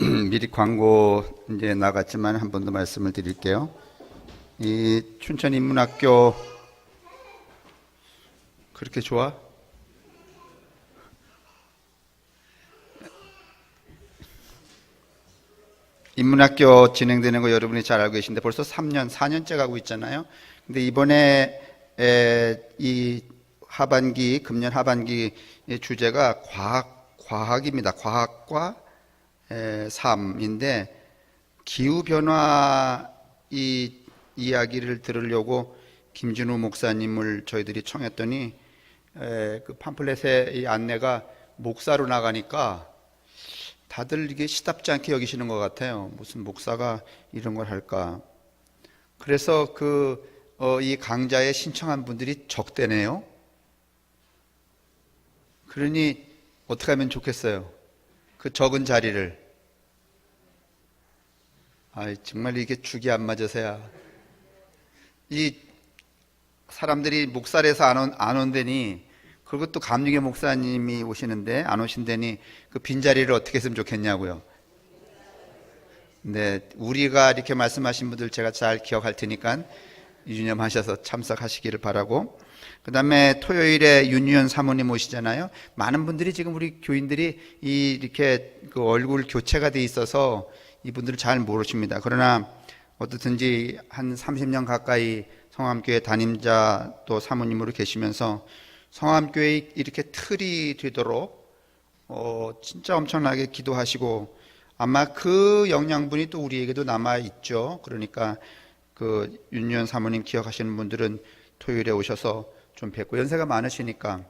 미리 광고 이제 나갔지만 한 번 더 말씀을 드릴게요. 이 춘천인문학교 그렇게 좋아? 인문학교 진행되는 거 여러분이 잘 알고 계신데 벌써 3년, 4년째 가고 있잖아요. 근데 이번에 이 하반기, 금년 하반기 주제가 과학입니다. 과학과 삶인데 기후변화 이 이야기를 들으려고 김진우 목사님을 저희들이 청했더니 그 팜플렛의 이 안내가 목사로 나가니까 다들 이게 시답지 않게 여기시는 것 같아요. 무슨 목사가 이런 걸 할까. 그래서 이 강좌에 신청한 분들이 적대네요. 그러니 어떻게 하면 좋겠어요? 그 적은 자리를. 정말 이게 죽이 안 맞아서야. 이 사람들이 목살에서 안 온다니, 그리고 또 감리교 목사님이 오시는데 안 오신다니 그 빈자리를 어떻게 했으면 좋겠냐고요. 네, 우리가 이렇게 말씀하신 분들 제가 잘 기억할 테니까 유념하셔서 참석하시기를 바라고, 그 다음에 토요일에 윤유현 사모님 오시잖아요. 많은 분들이 지금 우리 교인들이 이렇게 그 얼굴 교체가 돼 있어서 이분들을 잘 모르십니다. 그러나 어떻든지 한 30년 가까이 성함교회 담임자 또 사모님으로 계시면서 성함교회 이렇게 틀이 되도록 진짜 엄청나게 기도하시고, 아마 그 영양분이 또 우리에게도 남아 있죠. 그러니까 그 윤유현 사모님 기억하시는 분들은 토요일에 오셔서 좀 뵙고, 연세가 많으시니까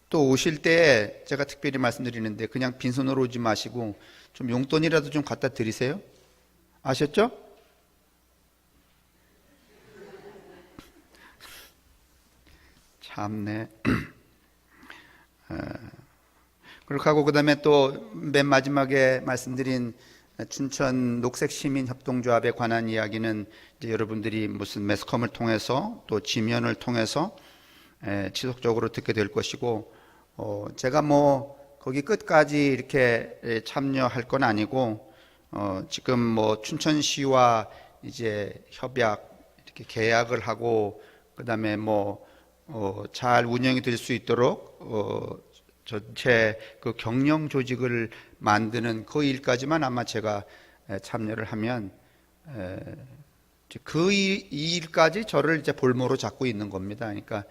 또 오실 때 제가 특별히 말씀드리는데 그냥 빈손으로 오지 마시고 좀 용돈이라도 좀 갖다 드리세요. 아셨죠? 참네. 그렇게 하고 그 다음에 또 맨 마지막에 말씀드린 춘천 녹색시민협동조합에 관한 이야기는 이제 여러분들이 무슨 매스컴을 통해서 또 지면을 통해서 지속적으로 듣게 될 것이고, 제가 뭐 거기 끝까지 이렇게 참여할 건 아니고, 지금 뭐 춘천시와 이제 협약 이렇게 계약을 하고, 그 다음에 뭐 잘 운영이 될 수 있도록 전체 그 경영 조직을 만드는 그 일까지만 아마 제가 참여를 하면 그 일까지 저를 이제 볼모로 잡고 있는 겁니다. 그러니까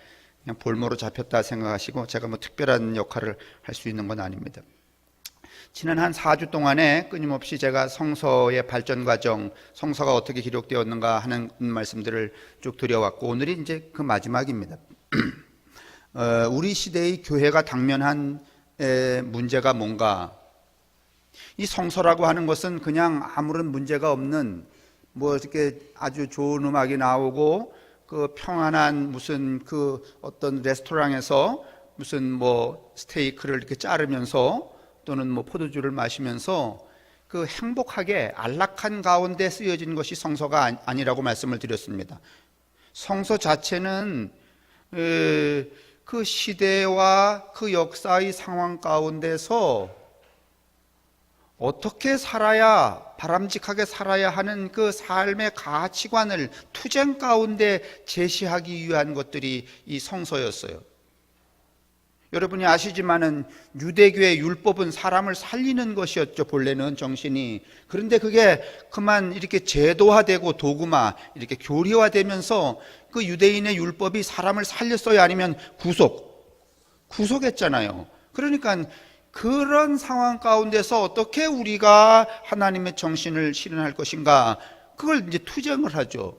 그냥 볼모로 잡혔다 생각하시고 제가 뭐 특별한 역할을 할 수 있는 건 아닙니다. 지난 한 4주 동안에 끊임없이 제가 성서의 발전 과정, 성서가 어떻게 기록되었는가 하는 말씀들을 쭉 드려왔고, 오늘이 이제 그 마지막입니다. 우리 시대의 교회가 당면한 문제가 뭔가? 이 성서라고 하는 것은 그냥 아무런 문제가 없는, 뭐 이렇게 아주 좋은 음악이 나오고 그 평안한 무슨 그 어떤 레스토랑에서 무슨 뭐 스테이크를 이렇게 자르면서 또는 뭐 포도주를 마시면서 그 행복하게 안락한 가운데 쓰여진 것이 성서가 아니라고 말씀을 드렸습니다. 성서 자체는 그 시대와 그 역사의 상황 가운데서 어떻게 살아야, 바람직하게 살아야 하는 그 삶의 가치관을 투쟁 가운데 제시하기 위한 것들이 이 성서였어요. 여러분이 아시지만은 유대교의 율법은 사람을 살리는 것이었죠, 본래는 정신이. 그런데 그게 그만 이렇게 제도화되고 도구화, 이렇게 교리화되면서 그 유대인의 율법이 사람을 살렸어요? 아니면 구속했잖아요. 그러니까 그런 상황 가운데서 어떻게 우리가 하나님의 정신을 실현할 것인가, 그걸 이제 투쟁을 하죠.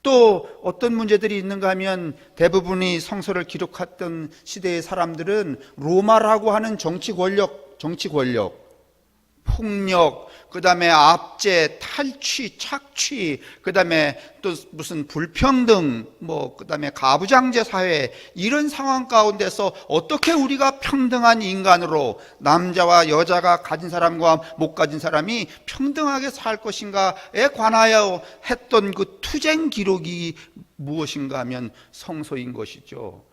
또 어떤 문제들이 있는가 하면 대부분이 성서를 기록했던 시대의 사람들은 로마라고 하는 정치 권력, 폭력, 그 다음에 압제, 탈취, 착취, 그 다음에 또 무슨 불평등, 뭐 그 다음에 가부장제 사회, 이런 상황 가운데서 어떻게 우리가 평등한 인간으로, 남자와 여자가 가진 사람과 못 가진 사람이 평등하게 살 것인가에 관하여 했던 그 투쟁 기록이 무엇인가 하면 성서인 것이죠.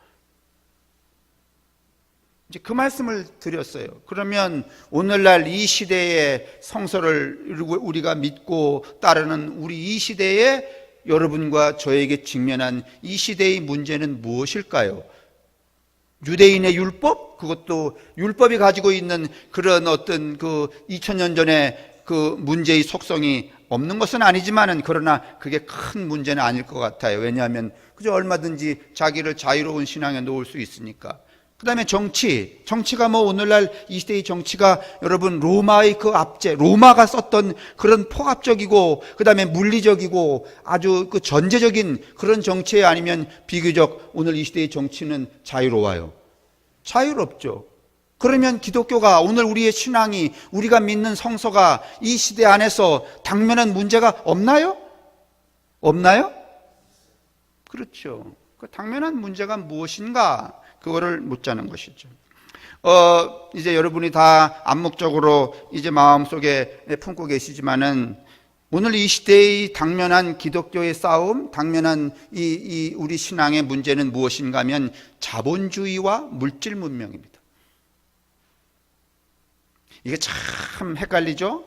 이제 그 말씀을 드렸어요. 그러면 오늘날 이 시대의 성서를 우리가 믿고 따르는 우리 이 시대에 여러분과 저에게 직면한 이 시대의 문제는 무엇일까요? 유대인의 율법? 그것도 율법이 가지고 있는 그런 어떤 그 2000년 전에 그 문제의 속성이 없는 것은 아니지만은 그러나 그게 큰 문제는 아닐 것 같아요. 왜냐하면 그저 얼마든지 자기를 자유로운 신앙에 놓을 수 있으니까. 그 다음에 정치가 뭐 오늘날 이 시대의 정치가 여러분 로마의 그 압제, 로마가 썼던 그런 포압적이고 그 다음에 물리적이고 아주 그 전제적인 그런 정치에 아니면 비교적 오늘 이 시대의 정치는 자유로워요. 자유롭죠. 그러면 기독교가 오늘 우리의 신앙이 우리가 믿는 성서가 이 시대 안에서 당면한 문제가 없나요? 없나요? 그렇죠. 그 당면한 문제가 무엇인가? 그거를 묻자는 것이죠. 이제 여러분이 다 암묵적으로 이제 마음속에 품고 계시지만은 오늘 이 시대의 당면한 기독교의 싸움, 당면한 이 우리 신앙의 문제는 무엇인가 하면 자본주의와 물질 문명입니다. 이게 참 헷갈리죠?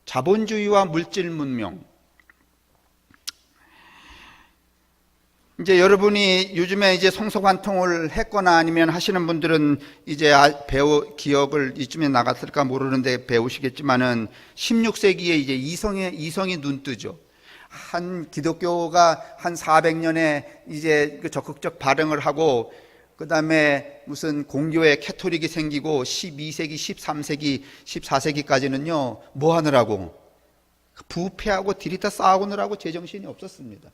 자본주의와 물질 문명. 이제 여러분이 요즘에 이제 성서관통을 했거나 아니면 하시는 분들은 이제 기억을 이쯤에 나갔을까 모르는데 배우시겠지만은 16세기에 이제 이성이 눈뜨죠. 한 기독교가 한 400년에 이제 그 적극적 발흥을 하고 그 다음에 무슨 공교회 캐토릭이 생기고 12세기, 13세기, 14세기까지는요 뭐 하느라고 부패하고 디리타 싸우느라고 제정신이 없었습니다.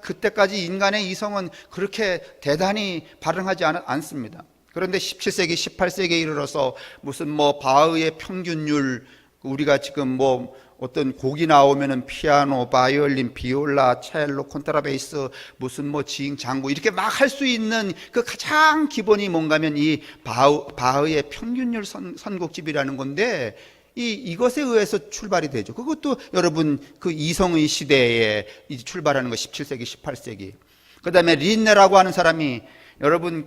그때까지 인간의 이성은 그렇게 대단히 발흥하지 않습니다. 그런데 17세기, 18세기에 이르러서 무슨 뭐 바흐의 평균율, 우리가 지금 뭐 어떤 곡이 나오면은 피아노, 바이올린, 비올라, 첼로, 콘트라베이스, 무슨 뭐 지잉, 장구 이렇게 막 할 수 있는 그 가장 기본이 뭔가면 이 바흐의 평균율 선곡집이라는 건데 이것에 의해서 출발이 되죠. 그것도 여러분 그 이성의 시대에 출발하는 거 17세기, 18세기. 그 다음에 린네라고 하는 사람이 여러분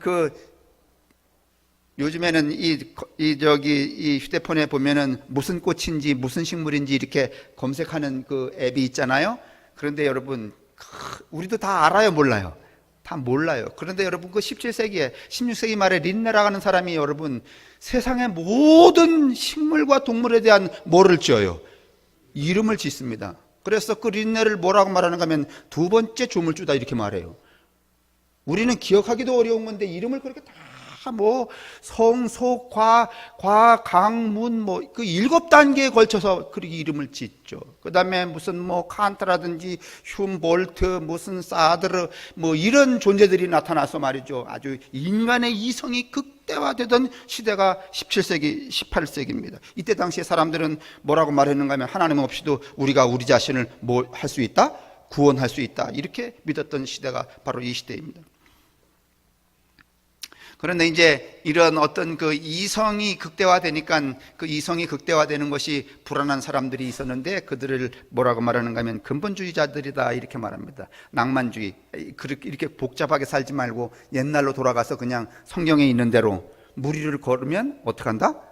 요즘에는 이 휴대폰에 보면은 무슨 꽃인지 무슨 식물인지 이렇게 검색하는 그 앱이 있잖아요. 그런데 여러분 우리도 다 알아요, 몰라요? 다 몰라요. 그런데 여러분 그 17세기에 16세기 말에 린네라고 하는 사람이 여러분 세상의 모든 식물과 동물에 대한 뭐를 지어요? 이름을 짓습니다. 그래서 그 린네를 뭐라고 말하는가 하면 두 번째 조물주다 이렇게 말해요. 우리는 기억하기도 어려운 건데 이름을 그렇게 다 뭐 성소, 강, 문 뭐 그 7단계에 걸쳐서 그렇게 이름을 짓죠. 그 다음에 무슨 뭐 칸트라든지 흉볼트, 무슨 사드르 뭐 이런 존재들이 나타나서 말이죠. 아주 인간의 이성이 극대화되던 시대가 17세기, 18세기입니다. 이때 당시에 사람들은 뭐라고 말했는가 하면 하나님 없이도 우리가 우리 자신을 뭐 할 수 있다? 구원할 수 있다. 이렇게 믿었던 시대가 바로 이 시대입니다. 그런데 이제 이런 어떤 그 이성이 극대화되니까 그 이성이 극대화되는 것이 불안한 사람들이 있었는데 그들을 뭐라고 말하는가 하면 근본주의자들이다 이렇게 말합니다. 낭만주의. 이렇게 복잡하게 살지 말고 옛날로 돌아가서 그냥 성경에 있는 대로 무리를 걸으면 어떡한다?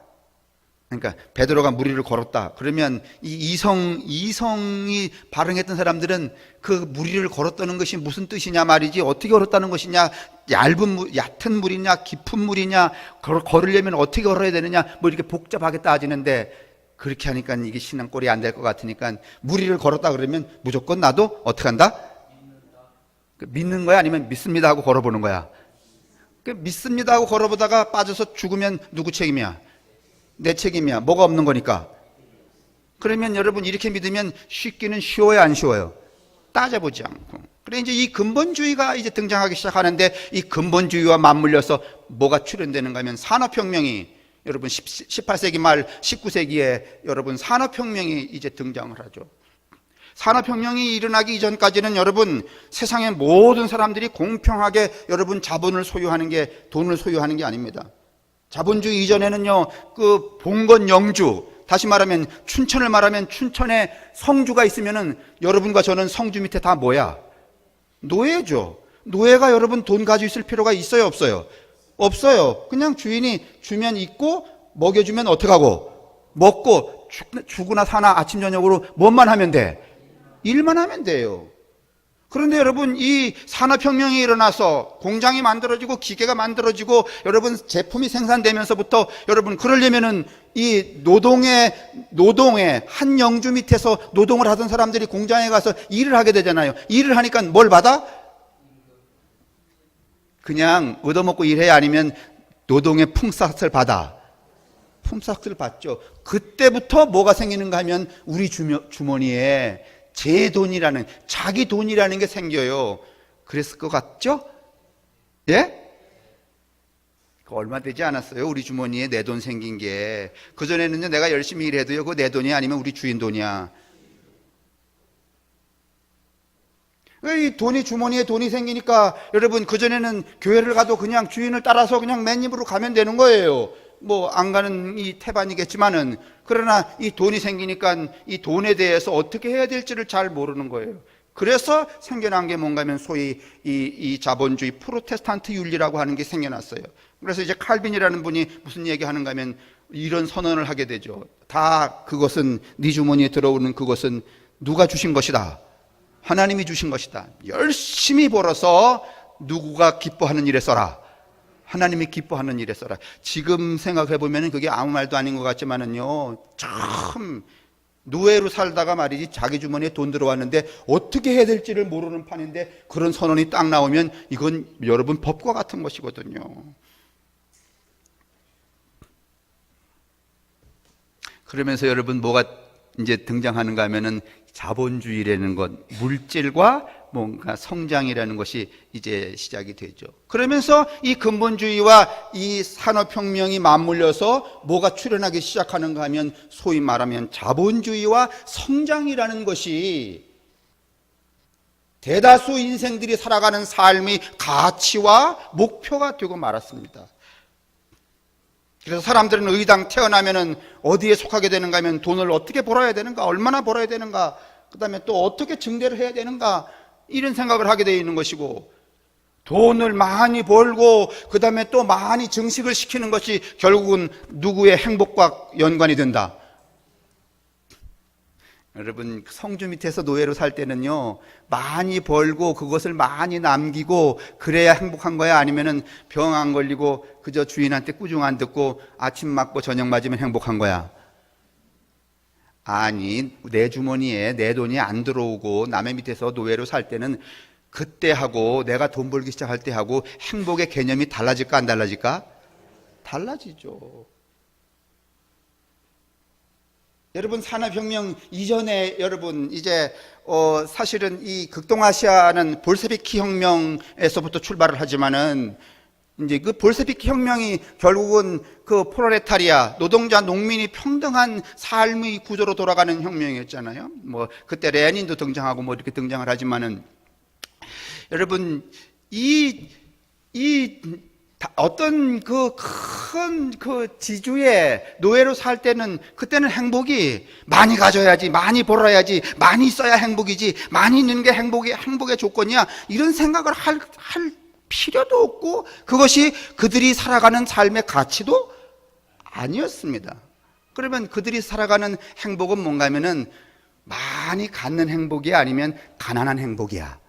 그러니까 베드로가 무리를 걸었다. 그러면 이 이성이 발흥했던 사람들은 그 무리를 걸었다는 것이 무슨 뜻이냐 말이지 어떻게 걸었다는 것이냐 얕은 물이냐 깊은 물이냐 걸으려면 어떻게 걸어야 되느냐 뭐 이렇게 복잡하게 따지는데 그렇게 하니까 이게 신앙꼴이 안 될 것 같으니까 무리를 걸었다 그러면 무조건 나도 어떻게 한다? 믿는 거야 아니면 믿습니다 하고 걸어보는 거야. 믿습니다 하고 걸어보다가 빠져서 죽으면 누구 책임이야? 내 책임이야. 뭐가 없는 거니까. 그러면 여러분 이렇게 믿으면 쉽기는 쉬워요, 안 쉬워요? 따져보지 않고. 그래 이제 이 근본주의가 이제 등장하기 시작하는데 이 근본주의와 맞물려서 뭐가 출현되는가 하면 산업혁명이 여러분 18세기 말 19세기에 여러분 산업혁명이 이제 등장을 하죠. 산업혁명이 일어나기 이전까지는 여러분 세상의 모든 사람들이 공평하게 여러분 자본을 소유하는 게 돈을 소유하는 게 아닙니다. 자본주의 이전에는요, 그 봉건 영주, 다시 말하면 춘천을 말하면 춘천에 성주가 있으면은 여러분과 저는 성주 밑에 다 뭐야? 노예죠. 노예가 여러분 돈 가지고 있을 필요가 있어요, 없어요? 없어요. 그냥 주인이 주면 있고 먹여주면 어떡하고? 먹고 죽으나 사나 아침 저녁으로 뭐만 하면 돼? 일만 하면 돼요. 그런데 여러분, 이 산업혁명이 일어나서 공장이 만들어지고 기계가 만들어지고 여러분 제품이 생산되면서부터 여러분 그러려면은 이 노동의 한 영주 밑에서 노동을 하던 사람들이 공장에 가서 일을 하게 되잖아요. 일을 하니까 뭘 받아? 그냥 얻어먹고 일해야 아니면 노동의 품삯을 받아. 품삯을 받죠. 그때부터 뭐가 생기는가 하면 우리 주머니에 제 돈이라는, 자기 돈이라는 게 생겨요. 그랬을 것 같죠? 예? 얼마 되지 않았어요. 우리 주머니에 내 돈 생긴 게. 그전에는요, 내가 열심히 일해도요, 그거 내 돈이 아니면 우리 주인 돈이야. 이 돈이, 주머니에 돈이 생기니까 여러분, 그전에는 교회를 가도 그냥 주인을 따라서 그냥 맨입으로 가면 되는 거예요. 뭐 안 가는 이 태반이겠지만은, 그러나 이 돈이 생기니까 이 돈에 대해서 어떻게 해야 될지를 잘 모르는 거예요. 그래서 생겨난 게 뭔가 하면 소위 이 자본주의 프로테스탄트 윤리라고 하는 게 생겨났어요. 그래서 이제 칼빈이라는 분이 무슨 얘기하는가 하면 이런 선언을 하게 되죠. 다 그것은 네 주머니에 들어오는 그것은 누가 주신 것이다. 하나님이 주신 것이다. 열심히 벌어서 누구가 기뻐하는 일에 써라. 하나님이 기뻐하는 일에 써라. 지금 생각해 보면 그게 아무 말도 아닌 것 같지만은요, 참 노예로 살다가 말이지 자기 주머니에 돈 들어왔는데 어떻게 해야 될지를 모르는 판인데 그런 선언이 딱 나오면 이건 여러분 법과 같은 것이거든요. 그러면서 여러분 뭐가 이제 등장하는가 하면은 자본주의라는 것, 물질과 뭔가 성장이라는 것이 이제 시작이 되죠. 그러면서 이 근본주의와 이 산업혁명이 맞물려서 뭐가 출현하기 시작하는가 하면 소위 말하면 자본주의와 성장이라는 것이 대다수 인생들이 살아가는 삶의 가치와 목표가 되고 말았습니다. 그래서 사람들은 의당 태어나면은 어디에 속하게 되는가 하면 돈을 어떻게 벌어야 되는가, 얼마나 벌어야 되는가, 그 다음에 또 어떻게 증대를 해야 되는가, 이런 생각을 하게 되어 있는 것이고, 돈을 많이 벌고 그 다음에 또 많이 증식을 시키는 것이 결국은 누구의 행복과 연관이 된다. 여러분, 성주 밑에서 노예로 살 때는요, 많이 벌고 그것을 많이 남기고 그래야 행복한 거야? 아니면은 병 안 걸리고 그저 주인한테 꾸중 안 듣고 아침 맞고 저녁 맞으면 행복한 거야? 아니, 내 주머니에 내 돈이 안 들어오고 남의 밑에서 노예로 살 때는 그때 하고 내가 돈 벌기 시작할 때 하고 행복의 개념이 달라질까 안 달라질까? 달라지죠. 여러분, 산업혁명 이전에 여러분 이제 사실은 이 극동아시아는 볼세비키 혁명에서부터 출발을 하지만은 이제 그 볼세비키 혁명이 결국은 그 프롤레타리아, 노동자, 농민이 평등한 삶의 구조로 돌아가는 혁명이었잖아요. 뭐 그때 레닌도 등장하고 뭐 이렇게 등장을 하지만은 여러분 어떤 그 큰 그 지주의 노예로 살 때는 그때는 행복이 많이 가져야지, 많이 벌어야지, 많이 써야 행복이지, 많이 있는 게 행복의 조건이야, 이런 생각을 할 필요도 없고 그것이 그들이 살아가는 삶의 가치도 아니었습니다. 그러면 그들이 살아가는 행복은 뭔가 하면은 많이 갖는 행복이 아니면 가난한 행복이야.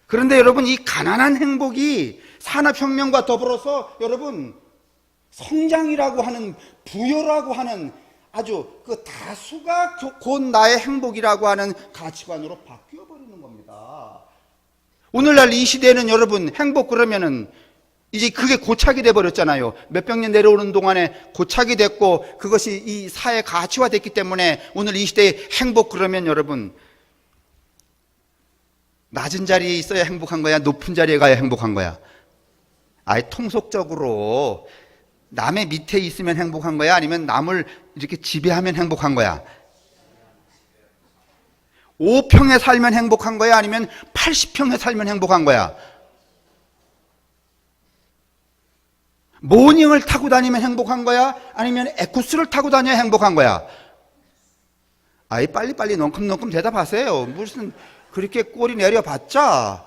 그런데 여러분, 이 가난한 행복이 산업혁명과 더불어서 여러분 성장이라고 하는, 부여라고 하는 아주 그 다수가 곧 나의 행복이라고 하는 가치관으로 바뀌어 버리는 겁니다. 오늘날 이 시대에는 여러분 행복 그러면은 이제 그게 고착이 돼 버렸잖아요. 몇백 년 내려오는 동안에 고착이 됐고 그것이 이 사회 가치화 됐기 때문에 오늘 이 시대에 행복 그러면 여러분 낮은 자리에 있어야 행복한 거야? 높은 자리에 가야 행복한 거야? 아예 통속적으로 남의 밑에 있으면 행복한 거야? 아니면 남을 이렇게 지배하면 행복한 거야? 5평에 살면 행복한 거야? 아니면 80평에 살면 행복한 거야? 모닝을 타고 다니면 행복한 거야? 아니면 에쿠스를 타고 다녀야 행복한 거야? 아예 빨리빨리 넝큼넝큼 대답하세요. 무슨 그렇게 꼬리 내려봤자.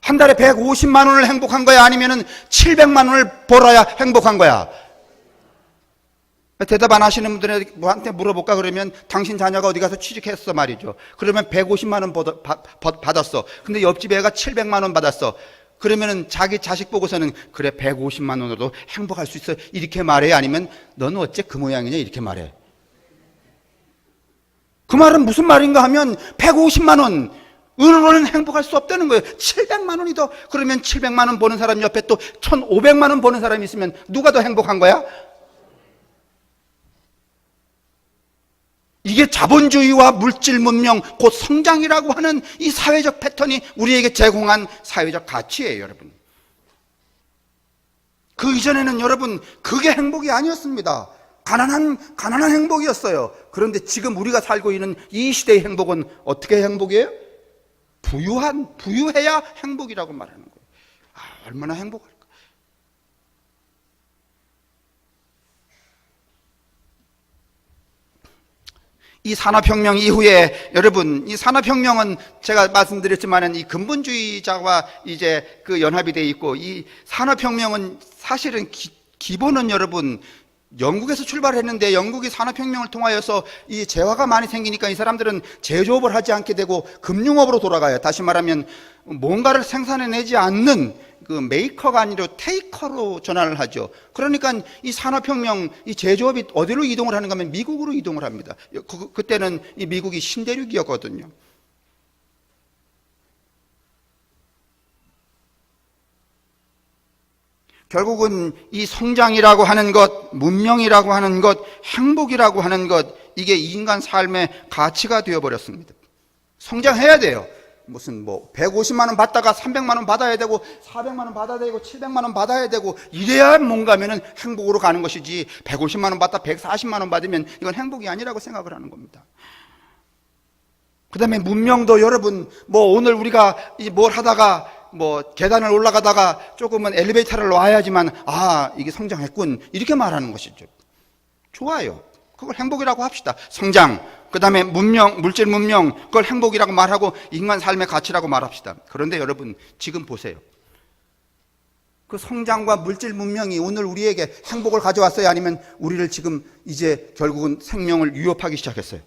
한 달에 150만 원을 행복한 거야? 아니면은 700만 원을 벌어야 행복한 거야? 대답 안 하시는 분들한테 물어볼까 그러면 당신 자녀가 어디 가서 취직했어 말이죠. 그러면 150만 원 받았어. 근데 옆집 애가 700만 원 받았어. 그러면은 자기 자식 보고서는 그래 150만 원으로도 행복할 수 있어 이렇게 말해? 아니면 너는 어째 그 모양이냐 이렇게 말해? 그 말은 무슨 말인가 하면 150만 원 으로는 행복할 수 없다는 거예요. 700만 원이 더, 그러면 700만 원 버는 사람 옆에 또 1,500만 원 버는 사람이 있으면 누가 더 행복한 거야? 이게 자본주의와 물질 문명, 곧 성장이라고 하는 이 사회적 패턴이 우리에게 제공한 사회적 가치예요, 여러분. 그 이전에는 여러분, 그게 행복이 아니었습니다. 가난한 행복이었어요. 그런데 지금 우리가 살고 있는 이 시대의 행복은 어떻게 행복이에요? 부유해야 행복이라고 말하는 거예요. 아, 얼마나 행복할까? 이 산업혁명 이후에 여러분, 이 산업혁명은 제가 말씀드렸지만은 이 근본주의자와 이제 그 연합이 돼 있고, 이 산업혁명은 사실은 기본은 여러분 영국에서 출발했는데 영국이 산업혁명을 통하여서 이 재화가 많이 생기니까 이 사람들은 제조업을 하지 않게 되고 금융업으로 돌아가요. 다시 말하면 뭔가를 생산해내지 않는 그 메이커가 아니라 테이커로 전환을 하죠. 그러니까 이 산업혁명, 이 제조업이 어디로 이동을 하는가 하면 미국으로 이동을 합니다. 그때는 이 미국이 신대륙이었거든요. 결국은 이 성장이라고 하는 것, 문명이라고 하는 것, 행복이라고 하는 것, 이게 인간 삶의 가치가 되어버렸습니다. 성장해야 돼요. 무슨 150만 원 받다가 300만 원 받아야 되고 400만 원 받아야 되고 700만 원 받아야 되고 이래야 뭔가 하면은 행복으로 가는 것이지, 150만 원 받다 140만 원 받으면 이건 행복이 아니라고 생각을 하는 겁니다. 그 다음에 문명도 여러분, 오늘 우리가 뭘 하다가 계단을 올라가다가 조금은 엘리베이터를 놔야지만 이게 성장했군 이렇게 말하는 것이죠. 좋아요. 그걸 행복이라고 합시다. 성장, 그 다음에 문명, 물질 문명, 그걸 행복이라고 말하고 인간 삶의 가치라고 말합시다. 그런데 여러분 지금 보세요. 그 성장과 물질 문명이 오늘 우리에게 행복을 가져왔어요? 아니면 우리를 지금 이제 결국은 생명을 위협하기 시작했어요?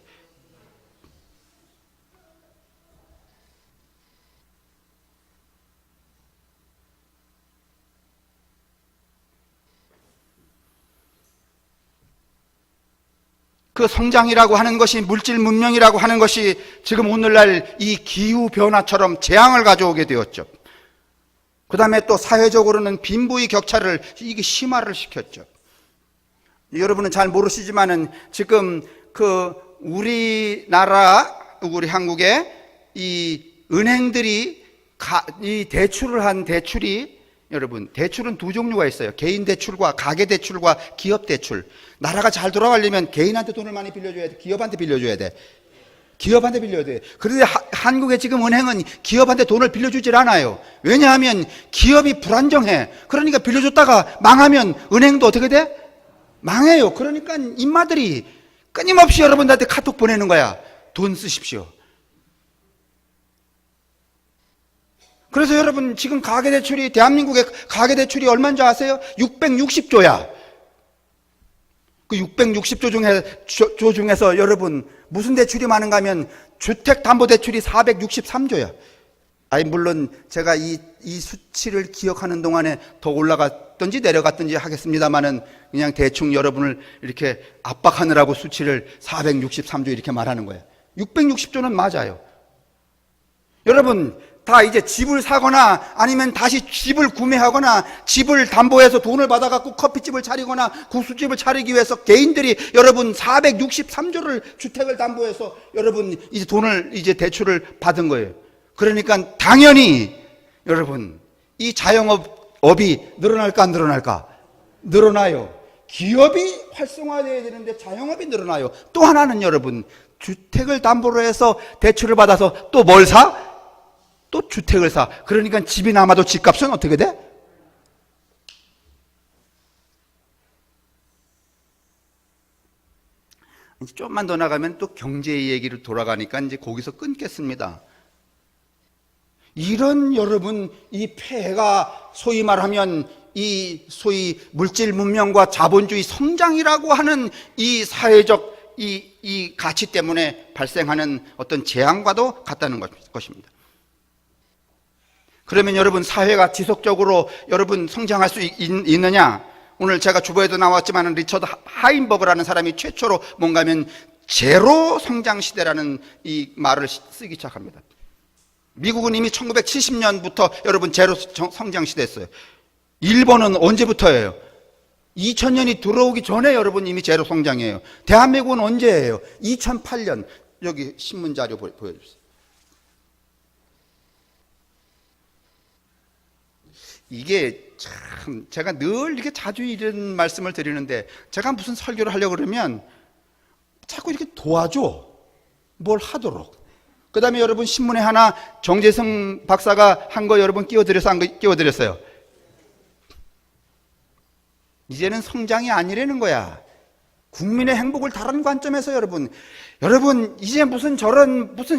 그 성장이라고 하는 것이, 물질 문명이라고 하는 것이 지금 오늘날 이 기후변화처럼 재앙을 가져오게 되었죠. 그 다음에 또 사회적으로는 빈부의 격차를 이게 심화를 시켰죠. 여러분은 잘 모르시지만은 지금 우리 한국에 이 은행들이 이 대출을 한 대출이, 여러분 대출은 두 종류가 있어요. 개인 대출과 가계 대출과 기업 대출. 나라가 잘 돌아가려면 개인한테 돈을 많이 빌려줘야 돼? 기업한테 빌려줘야 돼? 기업한테 빌려야 돼. 그런데 한국의 지금 은행은 기업한테 돈을 빌려주질 않아요. 왜냐하면 기업이 불안정해. 그러니까 빌려줬다가 망하면 은행도 어떻게 돼? 망해요. 그러니까 인마들이 끊임없이 여러분들한테 카톡 보내는 거야. 돈 쓰십시오. 그래서 여러분 지금 가계대출이, 대한민국의 가계대출이 얼마인 줄 아세요? 660조야. 그 660조 중에서 여러분 무슨 대출이 많은가 하면 주택담보대출이 463조야. 물론 제가 이 수치를 기억하는 동안에 더 올라갔든지 내려갔든지 하겠습니다만은 그냥 대충 여러분을 이렇게 압박하느라고 수치를 463조 이렇게 말하는 거예요. 660조는 맞아요. 여러분 다 이제 집을 사거나 아니면 다시 집을 구매하거나 집을 담보해서 돈을 받아갖고 커피집을 차리거나 국수집을 차리기 위해서 개인들이 여러분 463조를 주택을 담보해서 여러분 이제 돈을 이제 대출을 받은 거예요. 그러니까 당연히 여러분 이 자영업이 늘어날까 안 늘어날까? 늘어나요. 기업이 활성화되어야 되는데 자영업이 늘어나요. 또 하나는 여러분 주택을 담보로 해서 대출을 받아서 또 뭘 사? 또 주택을 사. 그러니까 집이 남아도 집값은 어떻게 돼? 이제 좀만 더 나가면 또 경제 얘기를 돌아가니까 이제 거기서 끊겠습니다. 이런 여러분 이 폐해가 소위 말하면 이 소위 물질 문명과 자본주의 성장이라고 하는 이 사회적 이 가치 때문에 발생하는 어떤 재앙과도 같다는 것입니다. 그러면 여러분 사회가 지속적으로 여러분 성장할 수 있느냐? 오늘 제가 주보에도 나왔지만 리처드 하인버그라는 사람이 최초로 뭔가 하면 제로 성장 시대라는 이 말을 쓰기 시작합니다. 미국은 이미 1970년부터 여러분 제로 성장 시대였어요. 일본은 언제부터예요? 2000년이 들어오기 전에 여러분 이미 제로 성장이에요. 대한민국은 언제예요? 2008년. 여기 신문 자료 보여주세요. 이게 참 제가 늘 이렇게 자주 이런 말씀을 드리는데, 제가 무슨 설교를 하려고 그러면 자꾸 이렇게 도와줘, 뭘 하도록. 그 다음에 여러분 신문에 하나 정재승 박사가 한 거 여러분 끼워드려서 한 거 끼워드렸어요. 이제는 성장이 아니라는 거야. 국민의 행복을 다른 관점에서 여러분 이제 무슨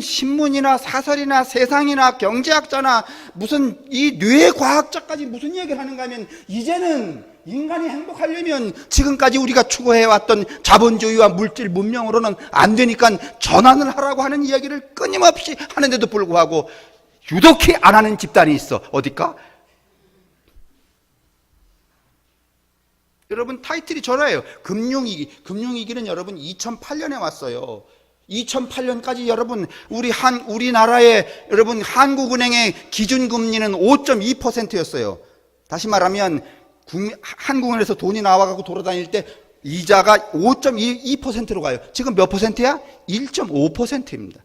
신문이나 사설이나 세상이나 경제학자나 무슨 이 뇌과학자까지 무슨 얘기를 하는가 하면, 이제는 인간이 행복하려면 지금까지 우리가 추구해왔던 자본주의와 물질 문명으로는 안 되니까 전환을 하라고 하는 이야기를 끊임없이 하는데도 불구하고 유독히 안 하는 집단이 있어. 어딜까? 여러분 타이틀이 저래요. 금융위기. 금융위기는 여러분 2008년에 왔어요. 2008년까지 여러분 우리나라의 여러분 한국은행의 기준금리는 5.2%였어요. 다시 말하면 한국은행에서 돈이 나와가고 돌아다닐 때 이자가 5.2%로 가요. 지금 몇 퍼센트야? 1.5%입니다.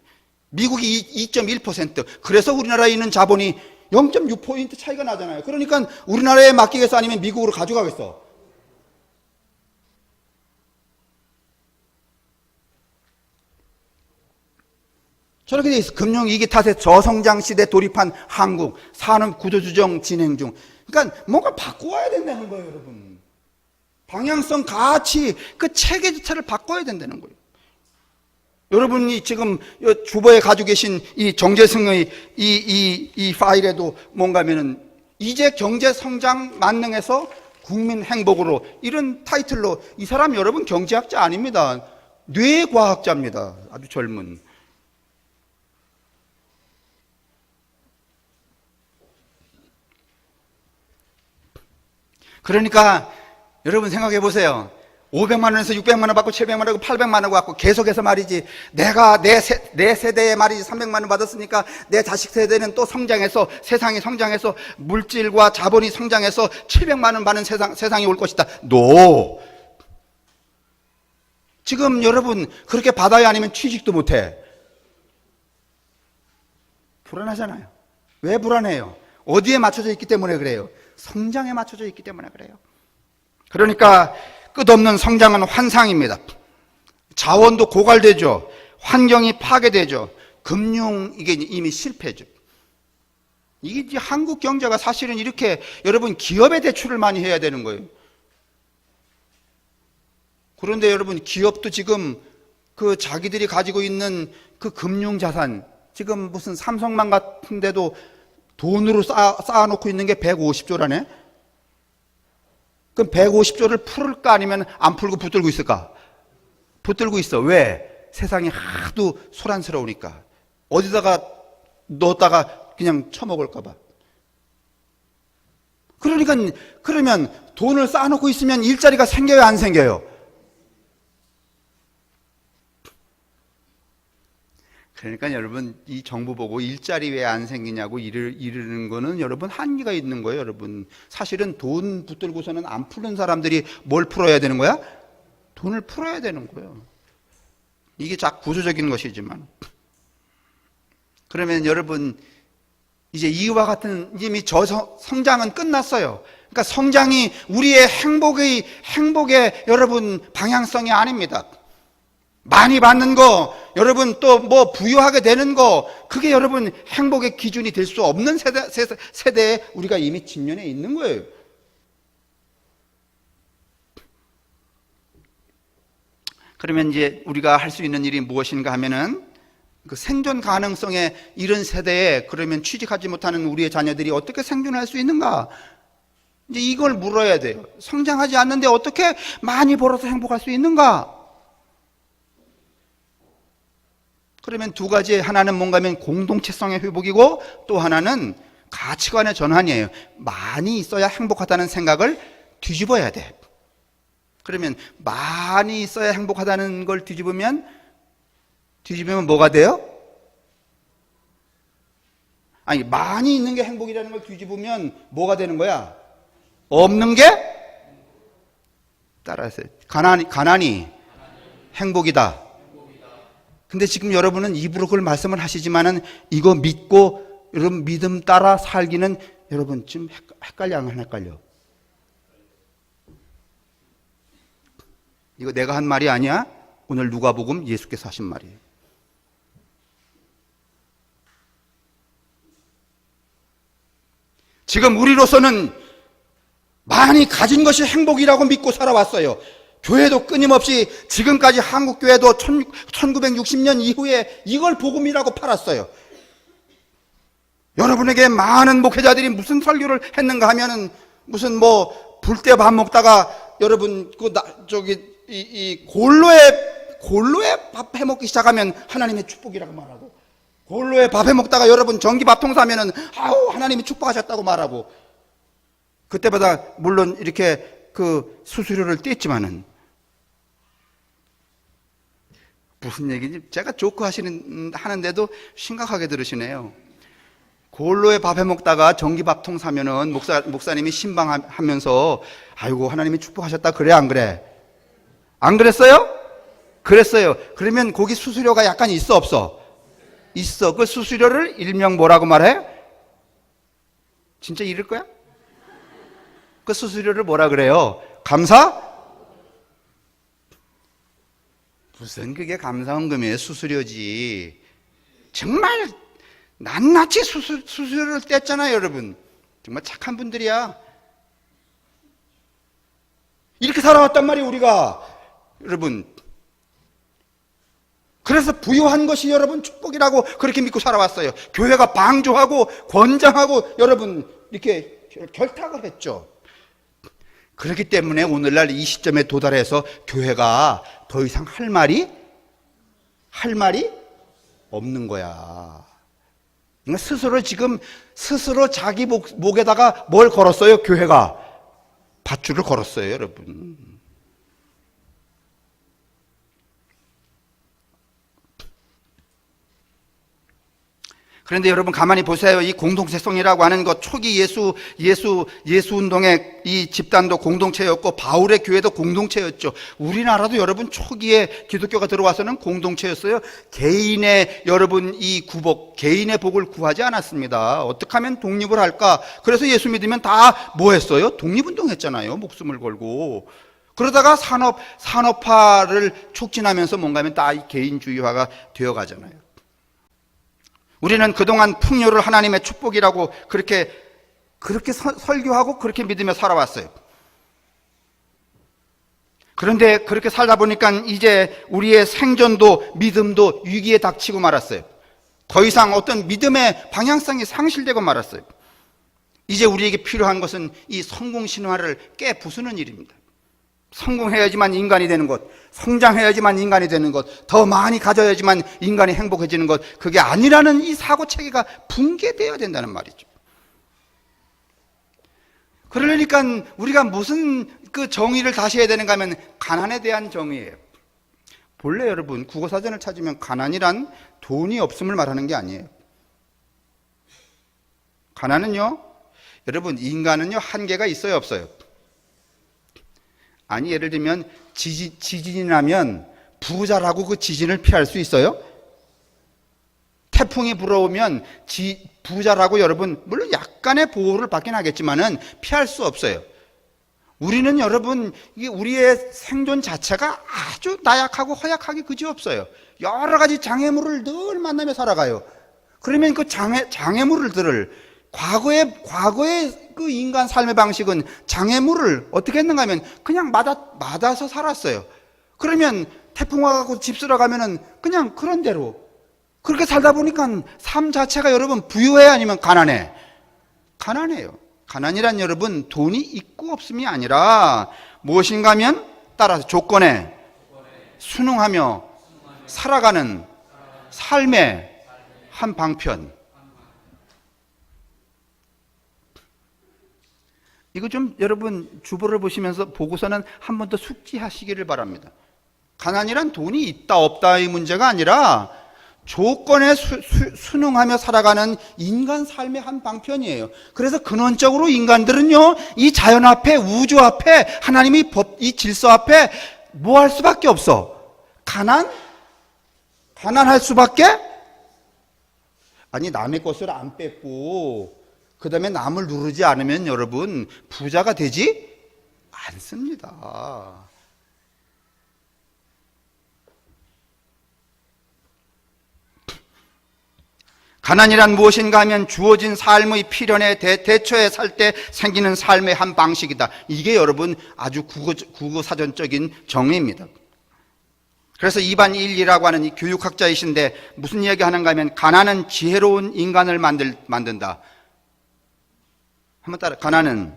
미국이 2.1%. 그래서 우리나라에 있는 자본이 0.6포인트 차이가 나잖아요. 그러니까 우리나라에 맡기겠어, 아니면 미국으로 가져가겠어? 저렇게 돼 있어. 금융위기 탓에 저성장 시대 돌입한 한국, 산업 구조조정 진행 중. 그러니까 뭔가 바꿔야 된다는 거예요, 여러분. 방향성, 가치, 그 체계 자체를 바꿔야 된다는 거예요. 여러분이 지금 주보에 가지고 계신 이 정재승의 이 파일에도 뭔가 하면은 이제 경제 성장 만능에서 국민 행복으로, 이런 타이틀로. 이 사람 여러분 경제학자 아닙니다. 뇌과학자입니다. 아주 젊은. 그러니까 여러분 생각해 보세요. 500만 원에서 600만 원 받고 700만 원 받고 800만 원 받고 계속해서 말이지, 내가 내 세대에 말이지 300만 원 받았으니까 내 자식 세대는 또 성장해서, 세상이 성장해서, 물질과 자본이 성장해서 700만 원 받는 세상이 올 것이다. 노. 지금 여러분 그렇게 받아야 아니면 취직도 못해. 불안하잖아요. 왜 불안해요? 어디에 맞춰져 있기 때문에 그래요? 성장에 맞춰져 있기 때문에 그래요. 그러니까 끝없는 성장은 환상입니다. 자원도 고갈되죠. 환경이 파괴되죠. 금융, 이게 이미 실패죠. 이게 이제 한국 경제가 사실은 이렇게 여러분 기업에 대출을 많이 해야 되는 거예요. 그런데 여러분 기업도 지금 그 자기들이 가지고 있는 그 금융 자산, 지금 무슨 삼성만 같은 데도 돈으로 쌓아놓고 있는 게 150조라네? 그럼 150조를 풀을까 아니면 안 풀고 붙들고 있을까? 붙들고 있어. 왜? 세상이 하도 소란스러우니까. 어디다가 넣었다가 그냥 처먹을까 봐. 그러니까, 그러면 돈을 쌓아놓고 있으면 일자리가 생겨요, 안 생겨요? 그러니까 여러분 이 정부 보고 일자리 왜 안 생기냐고 이르는 거는 여러분 한계가 있는 거예요. 여러분 사실은 돈 붙들고서는 안 푸는 사람들이 뭘 풀어야 되는 거야? 돈을 풀어야 되는 거예요. 이게 구조적인 것이지만, 그러면 여러분 이제 이와 같은 이미 성장은 끝났어요. 그러니까 성장이 우리의 행복의 여러분 방향성이 아닙니다. 많이 받는 거, 여러분 또 뭐 부유하게 되는 거, 그게 여러분 행복의 기준이 될 수 없는 세대에 우리가 이미 직면해 있는 거예요. 그러면 이제 우리가 할 수 있는 일이 무엇인가 하면은 그 생존 가능성에 이른 세대에 그러면 취직하지 못하는 우리의 자녀들이 어떻게 생존할 수 있는가? 이제 이걸 물어야 돼요. 성장하지 않는데 어떻게 많이 벌어서 행복할 수 있는가? 그러면 두 가지, 하나는 뭔가 하면 공동체성의 회복이고 또 하나는 가치관의 전환이에요. 많이 있어야 행복하다는 생각을 뒤집어야 돼. 그러면 많이 있어야 행복하다는 걸 뒤집으면 뭐가 돼요? 아니, 많이 있는 게 행복이라는 걸 뒤집으면 뭐가 되는 거야? 없는 게? 따라서 가난이 행복이다. 근데 지금 여러분은 입으로 그걸 말씀을 하시지만은 이거 믿고 여러분 믿음 따라 살기는 여러분 좀 헷갈려 안 헷갈려? 이거 내가 한 말이 아니야. 오늘 누가복음 예수께서 하신 말이에요. 지금 우리로서는 많이 가진 것이 행복이라고 믿고 살아왔어요. 교회도 끊임없이 지금까지 한국교회도 1960년 이후에 이걸 복음이라고 팔았어요. 여러분에게 많은 목회자들이 무슨 설교를 했는가 하면은 무슨 뭐 불때 밥 먹다가 여러분 이 골로에 밥 해먹기 시작하면 하나님의 축복이라고 말하고, 골로에 밥 해먹다가 여러분 전기밥통 사면은 아우 하나님이 축복하셨다고 말하고, 그때마다 물론 이렇게 그 수수료를 뗐지만은 무슨 얘기인지 제가 조크 하는데도 심각하게 들으시네요. 골로에 밥 해먹다가 전기밥통 사면은 목사님이 신방하면서 아이고 하나님이 축복하셨다 그래 안 그래? 안 그랬어요? 그랬어요. 그러면 거기 수수료가 약간 있어 없어? 있어. 그 수수료를 일명 뭐라고 말해? 진짜 잃을 거야? 그 수수료를 뭐라 그래요? 감사? 무슨 그게 감사원금이에요? 수수료지. 정말 낱낱이 수수료를 뗐잖아요, 여러분. 정말 착한 분들이야. 이렇게 살아왔단 말이에요, 우리가. 여러분. 그래서 부유한 것이 여러분 축복이라고 그렇게 믿고 살아왔어요. 교회가 방조하고 권장하고 여러분 이렇게 결탁을 했죠. 그렇기 때문에 오늘날 이 시점에 도달해서 교회가 더 이상 할 말이 없는 거야. 스스로 자기 목에다가 뭘 걸었어요? 교회가 밧줄을 걸었어요, 여러분. 그런데 여러분 가만히 보세요. 이 공동체성이라고 하는 것, 초기 예수 운동의 이 집단도 공동체였고 바울의 교회도 공동체였죠. 우리나라도 여러분 초기에 기독교가 들어와서는 공동체였어요. 개인의 여러분 개인의 복을 구하지 않았습니다. 어떻게 하면 독립을 할까? 그래서 예수 믿으면 다 뭐 했어요? 독립운동했잖아요. 목숨을 걸고. 그러다가 산업화를 촉진하면서 뭔가 하면 다 개인주의화가 되어가잖아요. 우리는 그동안 풍요를 하나님의 축복이라고 그렇게 설교하고 그렇게 믿으며 살아왔어요. 그런데 그렇게 살다 보니까 이제 우리의 생존도 믿음도 위기에 닥치고 말았어요. 더 이상 어떤 믿음의 방향성이 상실되고 말았어요. 이제 우리에게 필요한 것은 이 성공신화를 깨부수는 일입니다. 성공해야지만 인간이 되는 것, 성장해야지만 인간이 되는 것, 더 많이 가져야지만 인간이 행복해지는 것, 그게 아니라는 이 사고체계가 붕괴되어야 된다는 말이죠. 그러니까 우리가 무슨 그 정의를 다시 해야 되는가 하면 가난에 대한 정의예요. 본래 여러분 국어사전을 찾으면 가난이란 돈이 없음을 말하는 게 아니에요. 가난은요, 여러분 인간은요 한계가 있어요 없어요? 아니 예를 들면 지진이 나면 부자라고 그 지진을 피할 수 있어요? 태풍이 불어오면 부자라고 여러분 물론 약간의 보호를 받긴 하겠지만은 피할 수 없어요. 우리는 여러분 이게 우리의 생존 자체가 아주 나약하고 허약하기 그지없어요. 여러 가지 장애물을 늘 만나며 살아가요. 그러면 그 장애물들을 과거의 그 인간 삶의 방식은 장애물을 어떻게 했는가 하면 그냥 맞아서 살았어요. 그러면 태풍 와가지고 집 쓸어가면은 그냥 그런 대로 그렇게 살다 보니까 삶 자체가 여러분 부유해 아니면 가난해? 가난해요. 가난이란 여러분 돈이 있고 없음이 아니라 무엇인가 하면 따라서 조건에 순응하며 살아가는 삶의 한 방편. 이거 좀 여러분 주보를 보시면서 보고서는 한 번 더 숙지하시기를 바랍니다. 가난이란 돈이 있다 없다의 문제가 아니라 조건에 순응하며 살아가는 인간 삶의 한 방편이에요. 그래서 근원적으로 인간들은요, 이 자연 앞에, 우주 앞에, 하나님의 법, 이 질서 앞에 뭐 할 수밖에 없어? 가난할 수밖에? 아니, 남의 것을 안 뺏고 그 다음에 남을 누르지 않으면 여러분 부자가 되지 않습니다. 가난이란 무엇인가 하면 주어진 삶의 필연에 대처해 살 때 생기는 삶의 한 방식이다. 이게 여러분 아주 국어사전적인 정의입니다. 그래서 이반 일리라고 하는 이 교육학자이신데 무슨 이야기 하는가 하면 가난은 지혜로운 인간을 만든다. 한번 따라. 가난은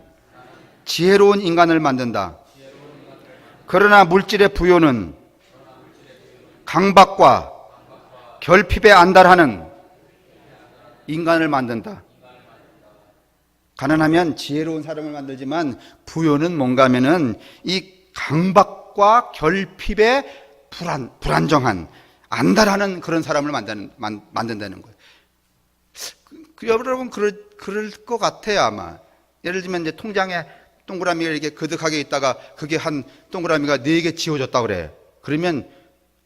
지혜로운 인간을 만든다. 그러나 물질의 부요는 강박과 결핍에 안달하는 인간을 만든다. 가난하면 지혜로운 사람을 만들지만 부요는 뭔가 하면은 이 강박과 결핍에 불안정한 안달하는 그런 사람을 만든다는 거예요. 여러분 그럴 것 같아요 아마. 예를 들면 이제 통장에 동그라미가 이렇게 그득하게 있다가 그게 한 동그라미가 4개 지워졌다 그래. 그러면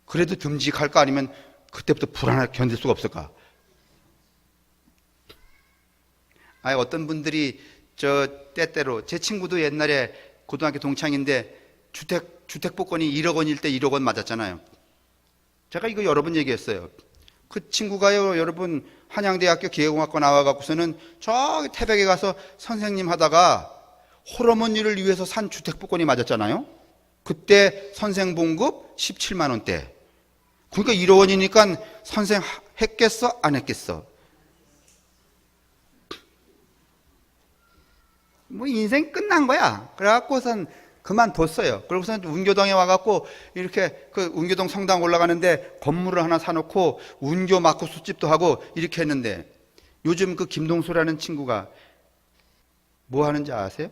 그래도 듬직할까 아니면 그때부터 불안하게 견딜 수가 없을까? 어떤 분들이 때때로 제 친구도 옛날에 고등학교 동창인데 주택복권이 1억 원일 때 1억 원 맞았잖아요. 제가 이거 여러 번 얘기했어요. 그 친구가요, 여러분 한양대학교 기계공학과 나와갖고서는 저기 태백에 가서 선생님 하다가 홀어머니를 일을 위해서 산 주택복권이 맞았잖아요. 그때 선생 봉급 17만 원대. 그러니까 1억 원이니까 선생 했겠어? 안 했겠어? 뭐 인생 끝난 거야. 그래갖고선 그만뒀어요. 그러고선 운교동에 와갖고 이렇게 그 운교동 성당 올라가는데 건물을 하나 사놓고 운교 막고 숯집도 하고 이렇게 했는데 요즘 그 김동수라는 친구가 뭐 하는지 아세요?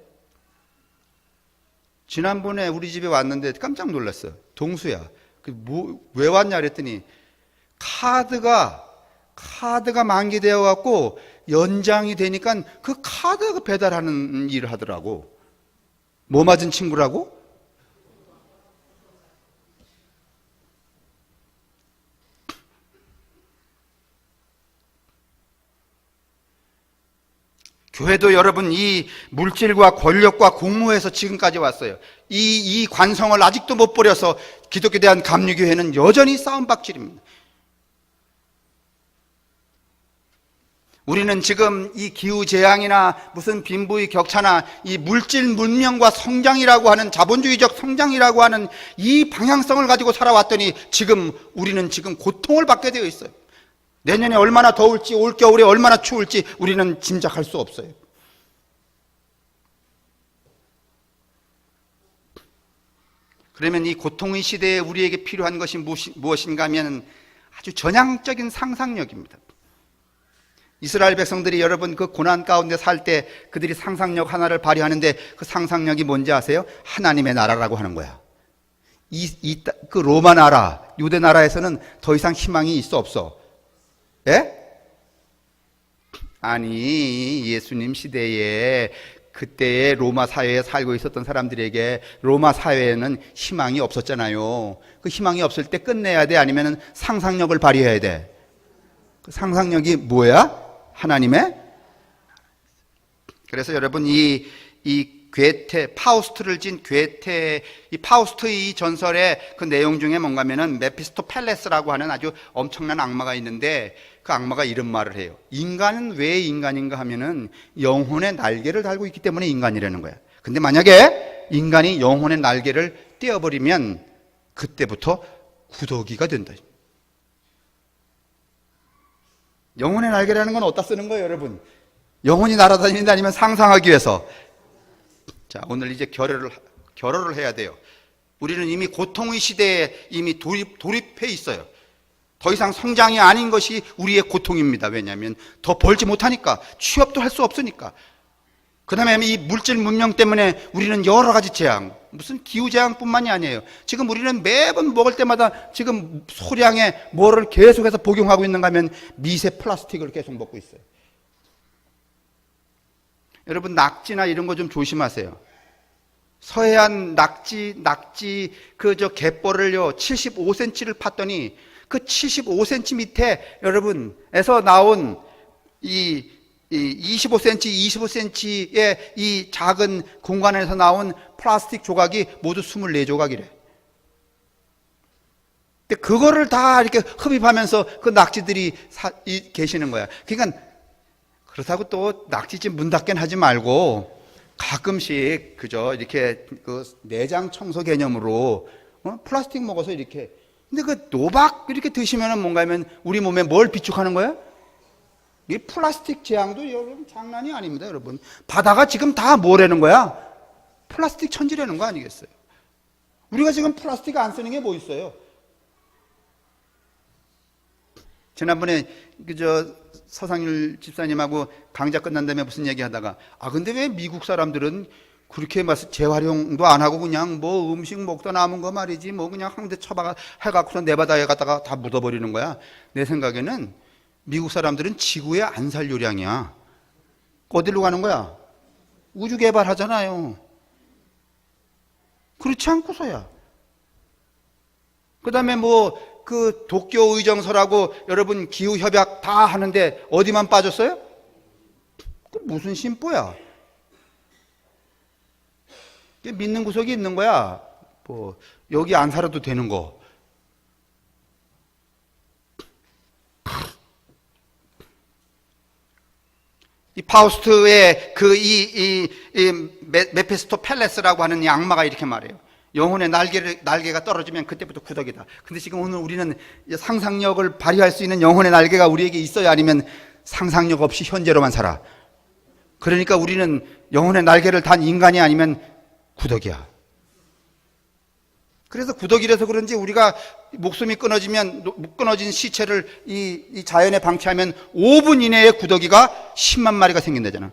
지난번에 우리 집에 왔는데 깜짝 놀랐어. 동수야. 왜 왔냐 그랬더니 카드가 만기되어 갖고 연장이 되니까 그 카드 배달하는 일을 하더라고. 뭐 맞은 친구라고? 교회도 여러분 이 물질과 권력과 공무에서 지금까지 왔어요. 이 관성을 아직도 못 버려서 기독교에 대한 감리교회는 여전히 싸움박질입니다. 우리는 지금 이 기후재앙이나 무슨 빈부의 격차나 이 물질 문명과 성장이라고 하는 자본주의적 성장이라고 하는 이 방향성을 가지고 살아왔더니 우리는 지금 고통을 받게 되어 있어요. 내년에 얼마나 더울지, 올겨울에 얼마나 추울지 우리는 짐작할 수 없어요. 그러면 이 고통의 시대에 우리에게 필요한 것이 무엇인가 하면 아주 전향적인 상상력입니다. 이스라엘 백성들이 여러분 그 고난 가운데 살 때 그들이 상상력 하나를 발휘하는데 그 상상력이 뭔지 아세요? 하나님의 나라라고 하는 거야. 그 로마 나라, 유대 나라에서는 더 이상 희망이 있어 없어? 예? 아니, 예수님 시대에 그때의 로마 사회에 살고 있었던 사람들에게 로마 사회에는 희망이 없었잖아요. 그 희망이 없을 때 끝내야 돼? 아니면 상상력을 발휘해야 돼? 그 상상력이 뭐야? 하나님의. 그래서 여러분 이 괴테, 파우스트를 진 괴테, 이 파우스트의 이 전설의 그 내용 중에 뭔가면은 메피스토펠레스라고 하는 아주 엄청난 악마가 있는데 그 악마가 이런 말을 해요. 인간은 왜 인간인가 하면은 영혼의 날개를 달고 있기 때문에 인간이라는 거야. 근데 만약에 인간이 영혼의 날개를 떼어버리면 그때부터 구더기가 된다. 영혼의 날개라는 건 어디다 쓰는 거예요, 여러분? 영혼이 날아다니는데 아니면 상상하기 위해서. 자, 오늘 이제 결혼을 해야 돼요. 우리는 이미 고통의 시대에 이미 돌입해 있어요. 더 이상 성장이 아닌 것이 우리의 고통입니다. 왜냐하면 더 벌지 못하니까, 취업도 할 수 없으니까. 그 다음에 이 물질 문명 때문에 우리는 여러 가지 재앙, 무슨 기후재앙뿐만이 아니에요. 지금 우리는 매번 먹을 때마다 지금 소량의 뭐를 계속해서 복용하고 있는가 하면 미세 플라스틱을 계속 먹고 있어요. 여러분, 낙지나 이런 거 좀 조심하세요. 서해안 낙지 갯벌을요 75cm를 팠더니 그 75cm 밑에 여러분에서 나온 이 25cm의 이 작은 공간에서 나온 플라스틱 조각이 모두 24조각이래. 근데 그거를 다 이렇게 흡입하면서 그 낙지들이 계시는 거야. 그러니까 그렇다고 또 낙지집 문 닫게는 하지 말고 가끔씩 그저 이렇게 그 내장 청소 개념으로 플라스틱 먹어서 이렇게. 근데 그 노박 이렇게 드시면은 뭔가 하면 우리 몸에 뭘 비축하는 거야? 이 플라스틱 재앙도 여러분 장난이 아닙니다, 여러분. 바다가 지금 다 뭐라는 거야? 플라스틱 천지라는 거 아니겠어요? 우리가 지금 플라스틱 안 쓰는 게 뭐 있어요? 지난번에 서상률 집사님하고 강좌 끝난 다음에 무슨 얘기 하다가 근데 왜 미국 사람들은 그렇게 재활용도 안 하고 그냥 뭐 음식 먹다 남은 거 말이지 뭐 그냥 한 대 쳐박아 해갖고서 내 바다에 갖다가 다 묻어버리는 거야. 내 생각에는 미국 사람들은 지구에 안 살 요량이야. 어디로 가는 거야? 우주 개발하잖아요. 그렇지 않고서야. 그 다음에 그 도쿄 의정서라고 여러분 기후협약 다 하는데 어디만 빠졌어요? 그 무슨 심보야? 믿는 구석이 있는 거야. 여기 안 살아도 되는 거. 이 파우스트의 메피스토 펠레스라고 하는 이 악마가 이렇게 말해요. 영혼의 날개가 떨어지면 그때부터 구덕이다. 근데 지금 오늘 우리는 상상력을 발휘할 수 있는 영혼의 날개가 우리에게 있어야 아니면 상상력 없이 현재로만 살아. 그러니까 우리는 영혼의 날개를 단 인간이 아니면 구덕이야. 그래서 구덕이라서 그런지 우리가 목숨이 끊어진 시체를 이 자연에 방치하면 5분 이내에 구더기가 10만 마리가 생긴다잖아.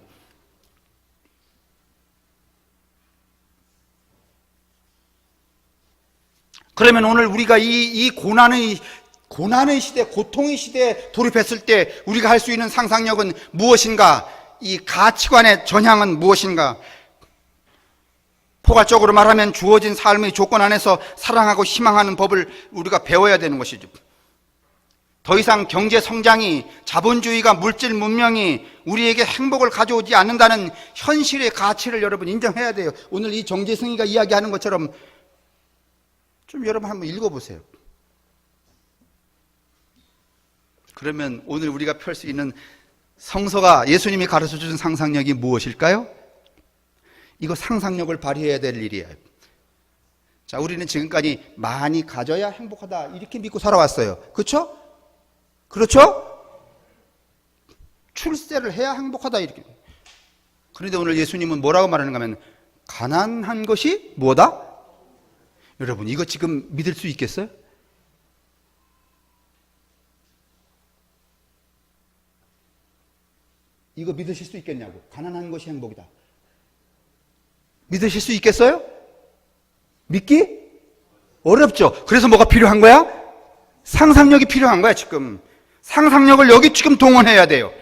그러면 오늘 우리가 이 고난의 시대, 고통의 시대에 돌입했을 때 우리가 할 수 있는 상상력은 무엇인가? 이 가치관의 전향은 무엇인가? 포괄적으로 말하면 주어진 삶의 조건 안에서 사랑하고 희망하는 법을 우리가 배워야 되는 것이죠. 더 이상 경제 성장이, 자본주의가, 물질 문명이 우리에게 행복을 가져오지 않는다는 현실의 가치를 여러분 인정해야 돼요. 오늘 이 정재승이가 이야기하는 것처럼 좀 여러분 한번 읽어보세요. 그러면 오늘 우리가 펼 수 있는 성서가 예수님이 가르쳐준 상상력이 무엇일까요? 이거 상상력을 발휘해야 될 일이에요. 자, 우리는 지금까지 많이 가져야 행복하다 이렇게 믿고 살아왔어요. 그렇죠? 그렇죠? 출세를 해야 행복하다 이렇게. 그런데 오늘 예수님은 뭐라고 말하는가 하면 가난한 것이 뭐다? 여러분 이거 지금 믿을 수 있겠어요? 이거 믿으실 수 있겠냐고. 가난한 것이 행복이다. 믿으실 수 있겠어요? 믿기? 어렵죠. 그래서 뭐가 필요한 거야? 상상력이 필요한 거야 지금. 상상력을 여기 지금 동원해야 돼요.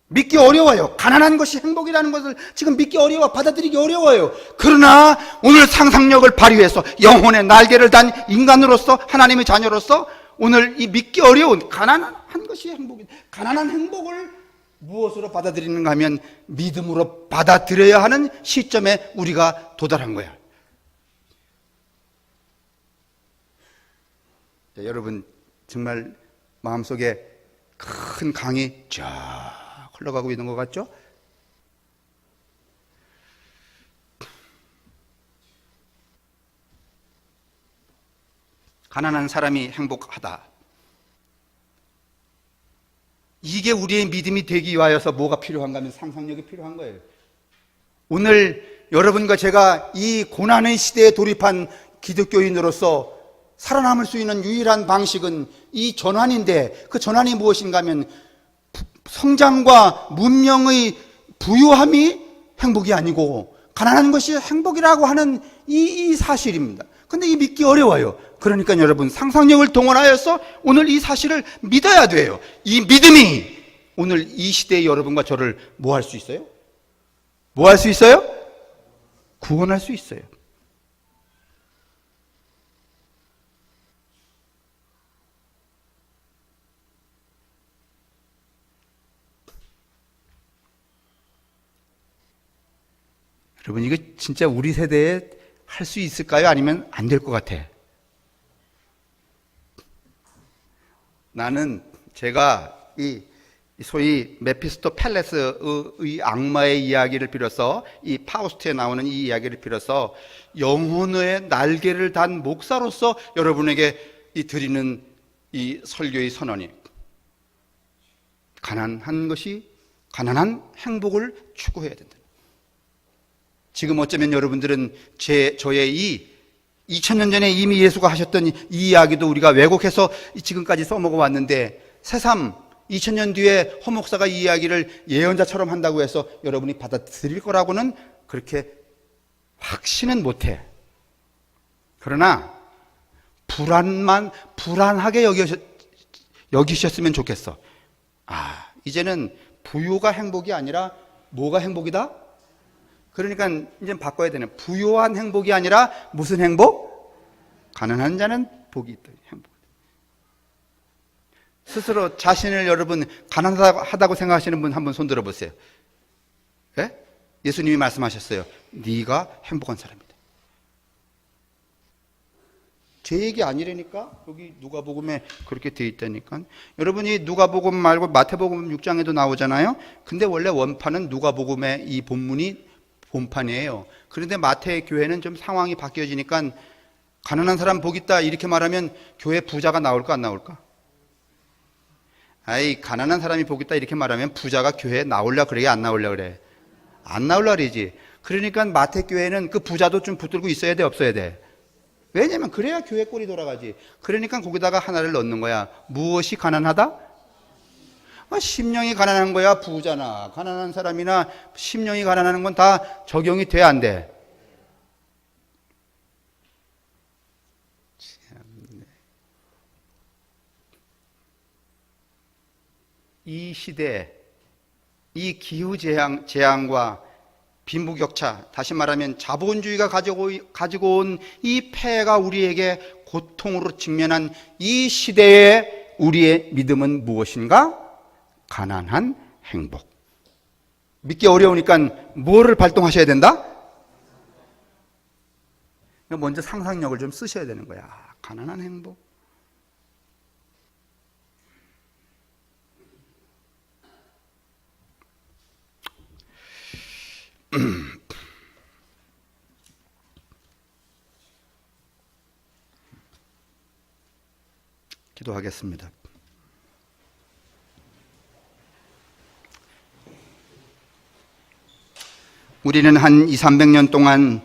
믿기 어려워요. 가난한 것이 행복이라는 것을 지금 믿기 어려워. 받아들이기 어려워요. 그러나 오늘 상상력을 발휘해서 영혼의 날개를 단 인간으로서, 하나님의 자녀로서 오늘 이 믿기 어려운 가난한 것이 행복이다. 가난한 행복을 무엇으로 받아들이는가 하면 믿음으로 받아들여야 하는 시점에 우리가 도달한 거야. 자, 여러분 정말 마음속에 큰 강이 쫙 흘러가고 있는 것 같죠? 가난한 사람이 행복하다. 이게 우리의 믿음이 되기 위하여서 뭐가 필요한가 하면 상상력이 필요한 거예요. 오늘 여러분과 제가 이 고난의 시대에 돌입한 기독교인으로서 살아남을 수 있는 유일한 방식은 이 전환인데, 그 전환이 무엇인가 하면 성장과 문명의 부유함이 행복이 아니고 가난한 것이 행복이라고 하는 이 사실입니다. 근데 이 믿기 어려워요. 그러니까 여러분, 상상력을 동원하여서 오늘 이 사실을 믿어야 돼요. 이 믿음이 오늘 이 시대의 여러분과 저를 뭐 할 수 있어요? 뭐 할 수 있어요? 구원할 수 있어요. 여러분, 이거 진짜 우리 세대에 할 수 있을까요? 아니면 안 될 것 같아? 나는 제가 이 소위 메피스토 펠레스의 악마의 이야기를 빌어서, 이 파우스트에 나오는 이 이야기를 빌어서 영혼의 날개를 단 목사로서 여러분에게 드리는 이 설교의 선언이, 가난한 행복을 추구해야 된다. 지금 어쩌면 여러분들은 저의 이 2000년 전에 이미 예수가 하셨던 이 이야기도 우리가 왜곡해서 지금까지 써먹어 왔는데, 새삼 2000년 뒤에 허 목사가 이 이야기를 예언자처럼 한다고 해서 여러분이 받아들일 거라고는 그렇게 확신은 못해. 그러나 불안하게 여기셨으면 좋겠어. 이제는 부유가 행복이 아니라 뭐가 행복이다? 그러니까 이제 바꿔야 되는, 부유한 행복이 아니라 무슨 행복? 가난한 자는 복이 있다. 행복. 스스로 자신을 여러분 가난하다고 생각하시는 분 한번 손 들어보세요. 예? 예수님이 말씀하셨어요. 네가 행복한 사람이다. 제 얘기 아니라니까? 여기 누가복음에 그렇게 돼 있다니까. 여러분이 누가복음 말고 마태복음 6장에도 나오잖아요. 근데 원래 원판은 누가복음의 이 본문이 본판이에요. 그런데 마태 교회는 좀 상황이 바뀌어지니까 가난한 사람 복 있다 이렇게 말하면 교회 부자가 나올까 안 나올까? 가난한 사람이 복 있다 이렇게 말하면 부자가 교회에 나올라 그래, 안 나올라 그래? 안 나올라 그러지. 그러니까 마태 교회는 그 부자도 좀 붙들고 있어야 돼, 없어야 돼? 왜냐면 그래야 교회 꼴이 돌아가지. 그러니까 거기다가 하나를 넣는 거야. 무엇이 가난하다? 심령이 가난한 거야. 부자나 가난한 사람이나 심령이 가난한 건 다 적용이 돼, 안 돼? 이 시대, 이 기후 재앙과 빈부격차, 다시 말하면 자본주의가 가지고 온 이 폐해가 우리에게 고통으로 직면한 이 시대에 우리의 믿음은 무엇인가? 가난한 행복. 믿기 어려우니까 뭐를 발동하셔야 된다? 먼저 상상력을 좀 쓰셔야 되는 거야. 가난한 행복. 기도하겠습니다. 우리는 한 200~300년 동안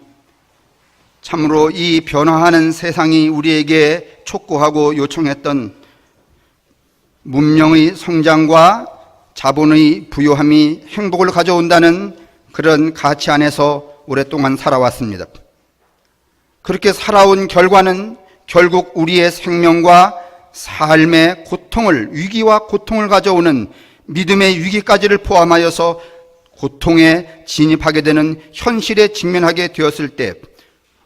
참으로 이 변화하는 세상이 우리에게 촉구하고 요청했던 문명의 성장과 자본의 부유함이 행복을 가져온다는 그런 가치 안에서 오랫동안 살아왔습니다. 그렇게 살아온 결과는 결국 우리의 생명과 삶의 고통을, 위기와 고통을 가져오는 믿음의 위기까지를 포함하여서 고통에 진입하게 되는 현실에 직면하게 되었을 때,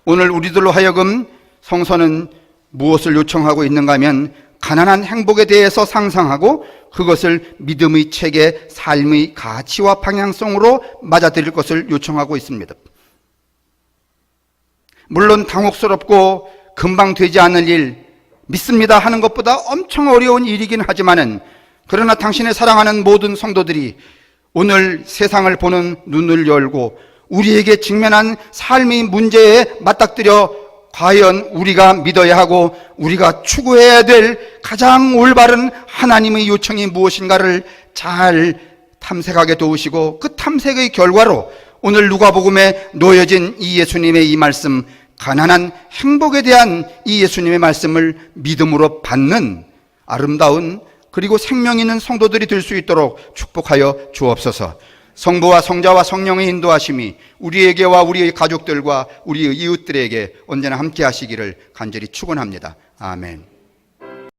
오늘 우리들로 하여금 성서는 무엇을 요청하고 있는가 하면 가난한 행복에 대해서 상상하고 그것을 믿음의 체계, 삶의 가치와 방향성으로 맞아들일 것을 요청하고 있습니다. 물론 당혹스럽고 금방 되지 않을 일, 믿습니다 하는 것보다 엄청 어려운 일이긴 하지만은, 그러나 당신의 사랑하는 모든 성도들이 오늘 세상을 보는 눈을 열고 우리에게 직면한 삶의 문제에 맞닥뜨려 과연 우리가 믿어야 하고 우리가 추구해야 될 가장 올바른 하나님의 요청이 무엇인가를 잘 탐색하게 도우시고 그 탐색의 결과로 오늘 누가복음에 놓여진 이 예수님의 이 말씀, 가난한 행복에 대한 이 예수님의 말씀을 믿음으로 받는 아름다운 그리고 생명 있는 성도들이 될 수 있도록 축복하여 주옵소서. 성부와 성자와 성령의 인도하심이 우리에게와 우리의 가족들과 우리의 이웃들에게 언제나 함께 하시기를 간절히 축원합니다. 아멘.